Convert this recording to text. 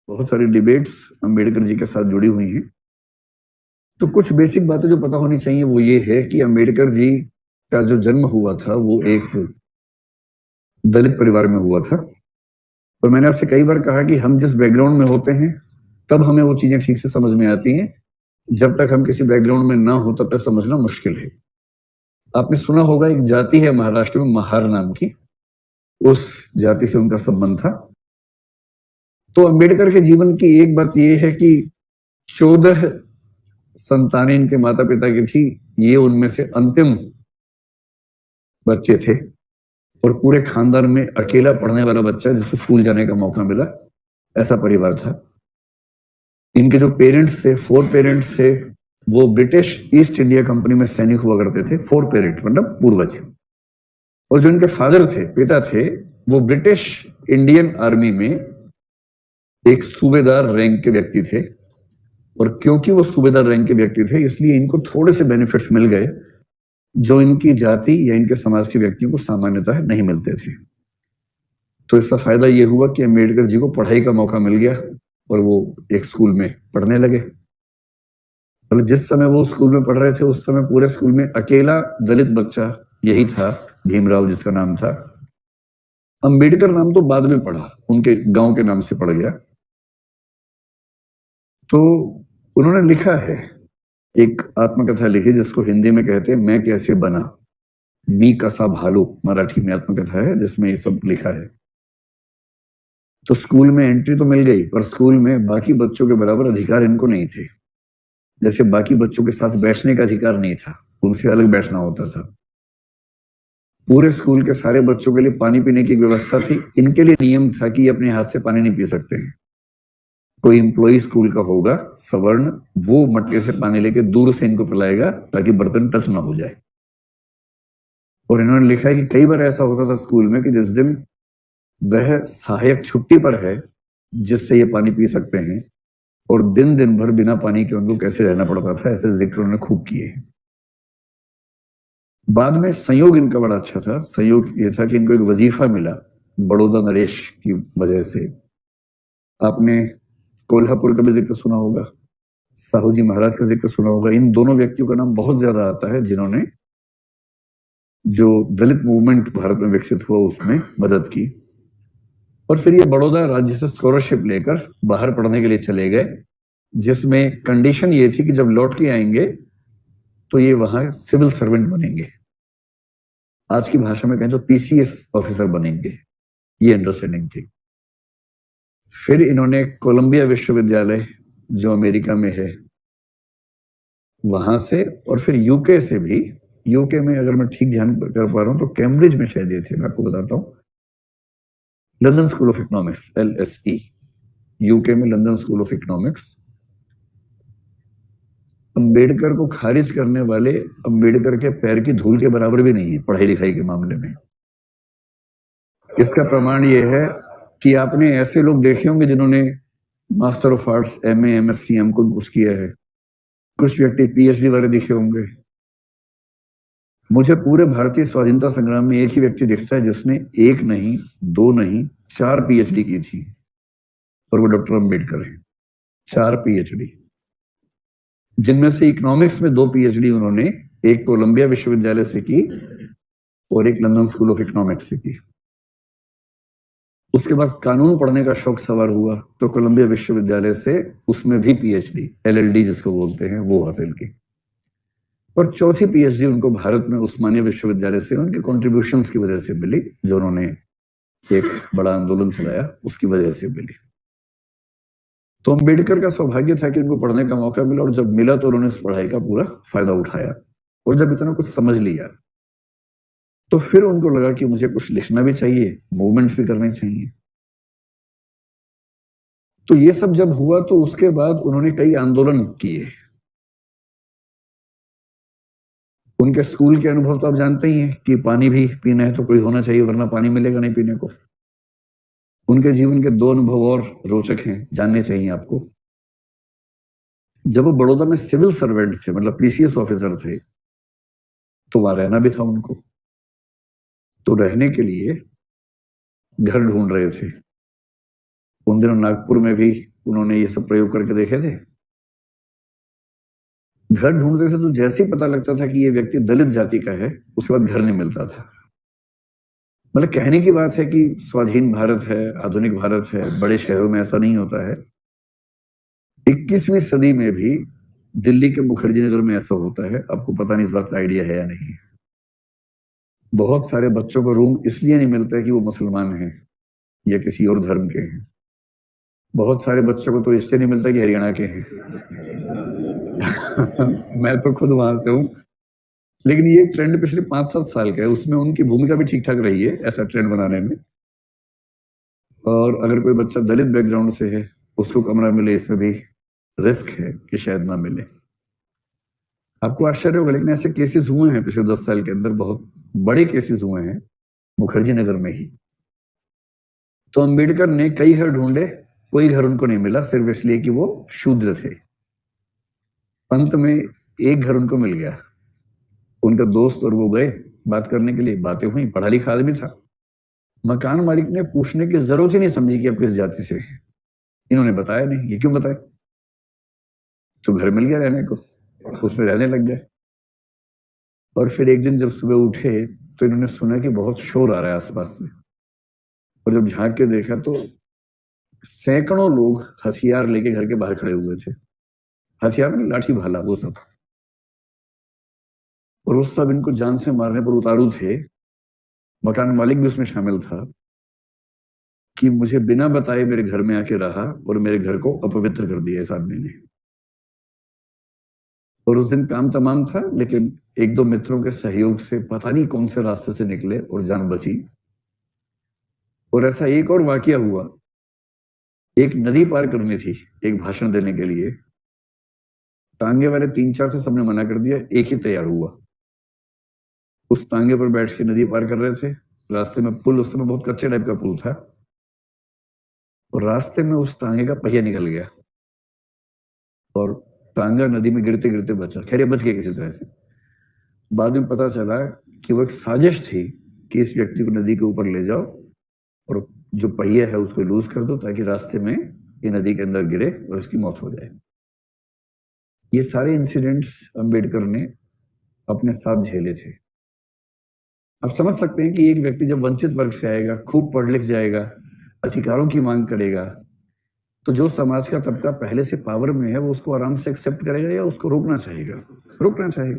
बहुत सारी डिबेट्स अम्बेडकर जी के साथ जुड़ी हुई हैं। तो कुछ बेसिक बातें जो पता होनी चाहिए वो ये है कि अम्बेडकर जी का जो जन्म हुआ था वो एक दलित परिवार में हुआ था। और मैंने आपसे कई बार कहा कि हम जिस बैकग्राउंड में होते हैं तब हमें वो चीजें ठीक से समझ में आती हैं। जब तक हम किसी बैकग्राउंड में ना हो तब तक समझना मुश्किल है। आपने सुना होगा एक जाति है महाराष्ट्र में महार नाम की, उस जाति से उनका संबंध था। तो अम्बेडकर के जीवन की एक बात यह है कि 14 संतानें इनके माता पिता की थी, ये उनमें से अंतिम बच्चे थे और पूरे खानदान में अकेला पढ़ने वाला बच्चा जिसको स्कूल जाने का मौका मिला, ऐसा परिवार था। इनके जो पेरेंट्स थे, 4 पेरेंट्स थे, वो ब्रिटिश ईस्ट इंडिया कंपनी में सैनिक हुआ करते थे। 4 पेरेंट्स मतलब पूर्वज। और जो इनके फादर थे, पिता थे, वो ब्रिटिश इंडियन आर्मी में एक सूबेदार रैंक के व्यक्ति थे। और क्योंकि वो सूबेदार रैंक के व्यक्ति थे इसलिए इनको थोड़े से बेनिफिट्स मिल गए जो इनकी जाति या इनके समाज के व्यक्तियों को सामान्यतः नहीं मिलते थे। तो इसका फायदा ये हुआ कि अम्बेडकर जी को पढ़ाई का मौका मिल गया और वो एक स्कूल में पढ़ने लगे। मतलब जिस समय वो स्कूल में पढ़ रहे थे उस समय पूरे स्कूल में अकेला दलित बच्चा यही था, भीमराव जिसका नाम था। अम्बेडकर नाम तो बाद में पढ़ा, उनके गांव के नाम से पड़ गया। तो उन्होंने लिखा है, एक आत्मकथा लिखी जिसको हिंदी में कहते हैं मैं कैसे बना, मी कसा भालू, मराठी में आत्मकथा है जिसमें ये सब लिखा है। तो स्कूल में एंट्री तो मिल गई पर स्कूल में बाकी बच्चों के बराबर अधिकार इनको नहीं थे। जैसे बाकी बच्चों के साथ बैठने का अधिकार नहीं था, उनसे अलग बैठना होता था। पूरे स्कूल के सारे बच्चों के लिए पानी पीने की व्यवस्था थी, इनके लिए नियम था कि अपने हाथ से पानी नहीं पी सकते हैं। कोई एम्प्लॉय स्कूल का होगा सवर्ण, वो मटके से पानी लेके दूर से इनको पिलाएगा ताकि बर्तन टच ना हो जाए। और इन्होंने लिखा है कि कई बार ऐसा होता था स्कूल में कि जिस दिन वह सहायक छुट्टी पर है जिससे ये पानी पी सकते हैं, और दिन दिन भर बिना पानी के उनको कैसे रहना पड़ता था, ऐसे जिक्र उन्होंने खूब किए। बाद में संयोग इनका बड़ा अच्छा था। संयोग ये था कि इनको एक वजीफा मिला बड़ौदा नरेश की वजह से। आपने कोल्हापुर का भी जिक्र सुना होगा, साहू जी महाराज का जिक्र सुना होगा। इन दोनों व्यक्तियों का नाम बहुत ज्यादा आता है जिन्होंने जो दलित मूवमेंट भारत में विकसित हुआ उसमें मदद की। और फिर ये बड़ौदा राज्य से स्कॉलरशिप लेकर बाहर पढ़ने के लिए चले गए, जिसमें कंडीशन ये थी कि जब लौट के आएंगे तो ये वहां सिविल सर्वेंट बनेंगे, आज की भाषा में कहें तो पीसीएस ऑफिसर बनेंगे, ये अंडरस्टैंडिंग थी। फिर इन्होंने कोलंबिया विश्वविद्यालय जो अमेरिका में है वहां से, और फिर यूके से भी, यूके में अगर मैं ठीक ध्यान कर पा रहा हूं तो कैम्ब्रिज में शायद ये थे, मैं आपको बताता हूं, London school of economics LSE, UK में London school of economics. Ambedkar को खारिज करने वाले अम्बेडकर के पैर की धूल के बराबर भी नहीं है पढ़ाई लिखाई के मामले में। इसका प्रमाण यह है कि आपने ऐसे लोग देखे होंगे जिन्होंने master of arts, MA MSc हमको कुछ किया है, कुछ व्यक्ति PhD वाले दिखे होंगे। मुझे पूरे भारतीय स्वाधीनता संग्राम में एक ही व्यक्ति दिखता है जिसने एक नहीं, 2 नहीं, 4 PhD की थी, और वो डॉक्टर अम्बेडकर है। 4 PhD, जिनमें से इकोनॉमिक्स में 2 PhD उन्होंने एक कोलंबिया विश्वविद्यालय से की और एक लंदन स्कूल ऑफ इकोनॉमिक्स से की। उसके बाद कानून पढ़ने का शौक सवार हुआ तो कोलंबिया विश्वविद्यालय से उसमें भी PhD, LLD जिसको बोलते हैं, वो हासिल की। और चौथी PhD उनको भारत में उस्मानिया विश्वविद्यालय से उनके कॉन्ट्रीब्यूशंस की वजह से मिली, जो उन्होंने एक बड़ा आंदोलन चलाया उसकी वजह से मिली। तो अम्बेडकर का सौभाग्य था कि उनको पढ़ने का मौका मिला, और जब मिला तो उन्होंने इस पढ़ाई का पूरा फायदा उठाया। और जब इतना कुछ समझ लिया तो फिर उनको लगा कि मुझे कुछ लिखना भी चाहिए, मूवमेंट्स भी करने चाहिए। तो ये सब जब हुआ तो उसके बाद उन्होंने कई आंदोलन किए। उनके स्कूल के अनुभव तो आप जानते ही हैं कि पानी भी पीना है तो कोई होना चाहिए वरना पानी मिलेगा नहीं पीने को। उनके जीवन के 2 अनुभव और रोचक हैं, जानने चाहिए आपको। जब वो बड़ौदा में सिविल सर्वेंट थे, मतलब PCS ऑफिसर थे, तो वहां रहना भी था उनको। तो रहने के लिए घर ढूंढ रहे थे। उन दिनों नागपुर में भी उन्होंने ये सब प्रयोग करके देखे थे। घर ढूंढते थे तो जैसे ही पता लगता था कि ये व्यक्ति दलित जाति का है, उसके बाद घर नहीं मिलता था। मतलब कहने की बात है कि स्वाधीन भारत है, आधुनिक भारत है, बड़े शहरों में ऐसा नहीं होता है। 21वीं सदी में भी दिल्ली के मुखर्जी नगर में ऐसा होता है। आपको पता नहीं इस बात का आइडिया है या नहीं। बहुत सारे बच्चों को रूम इसलिए नहीं मिलता है कि वो मुसलमान हैं या किसी और धर्म के हैं। बहुत सारे बच्चों को तो इसलिए नहीं मिलता कि हरियाणा के हैं। मैं तो खुद वहां से हूँ। लेकिन ये ट्रेंड पिछले 5-7 साल का है, उसमें उनकी भूमिका भी ठीक ठाक रही है ऐसा ट्रेंड बनाने में। और अगर कोई बच्चा दलित बैकग्राउंड से है, उसको कमरा मिले, इसमें भी रिस्क है कि शायद ना मिले। आपको आश्चर्य होगा, लेकिन ऐसे केसेस हुए हैं पिछले 10 साल के अंदर, बहुत बड़े केसेस हुए हैं मुखर्जी नगर में ही। तो अंबेडकर ने कई घर ढूंढे, कोई घर उनको नहीं मिला, सिर्फ इसलिए कि वो शूद्र थे। अंत में एक घर उनको मिल गया। उनका दोस्त और वो गए बात करने के लिए, बातें हुई, पढ़ा लिखा आदमी था। मकान मालिक ने पूछने की जरूरत ही नहीं समझी कि आप किस जाति से हैं। इन्होंने बताया नहीं। ये क्यों बताए? तो घर मिल गया रहने को, उसमें रहने लग गए। और फिर एक दिन जब सुबह उठे तो इन्होंने सुना कि बहुत शोर आ रहा है आसपास से। और जब झांक के देखा तो सैकड़ों लोग हथियार लेके घर के बाहर खड़े हुए थे। हथियार में लाठी भाला वो सब। और वो सब इनको जान से मारने पर उतारू थे। मकान मालिक भी उसमें शामिल था कि मुझे बिना बताए मेरे घर में आके रहा और मेरे घर को अपवित्र कर दिया इस आदमी ने। और उस दिन काम तमाम था, लेकिन एक दो मित्रों के सहयोग से पता नहीं कौन से रास्ते से निकले और जान बची। और ऐसा एक और वाकया हुआ। एक नदी पार करनी थी एक भाषण देने के लिए। तांगे वाले 3-4 से सबने मना कर दिया, एक ही तैयार हुआ। उस तांगे पर बैठ के नदी पार कर रहे थे। रास्ते में पुल, उस समय बहुत कच्चे टाइप का पुल था, और रास्ते में उस तांगे का पहिया निकल गया और तांगा नदी में गिरते गिरते बचा। खैर ये बच गया किसी तरह से। बाद में पता चला कि वो एक साजिश थी कि इस व्यक्ति को नदी के ऊपर ले जाओ और जो पहिया है उसको लूज कर दो ताकि रास्ते में ये नदी के अंदर गिरे और इसकी मौत हो जाए। ये सारे इंसिडेंट्स अंबेडकर ने अपने साथ झेले थे। आप समझ सकते हैं कि एक व्यक्ति जब वंचित वर्ग से आएगा, खूब पढ़ लिख जाएगा, अधिकारों की मांग करेगा, तो जो समाज का तबका पहले से पावर में है वो उसको आराम से एक्सेप्ट करेगा या उसको रोकना चाहेगा? रोकना चाहेगा।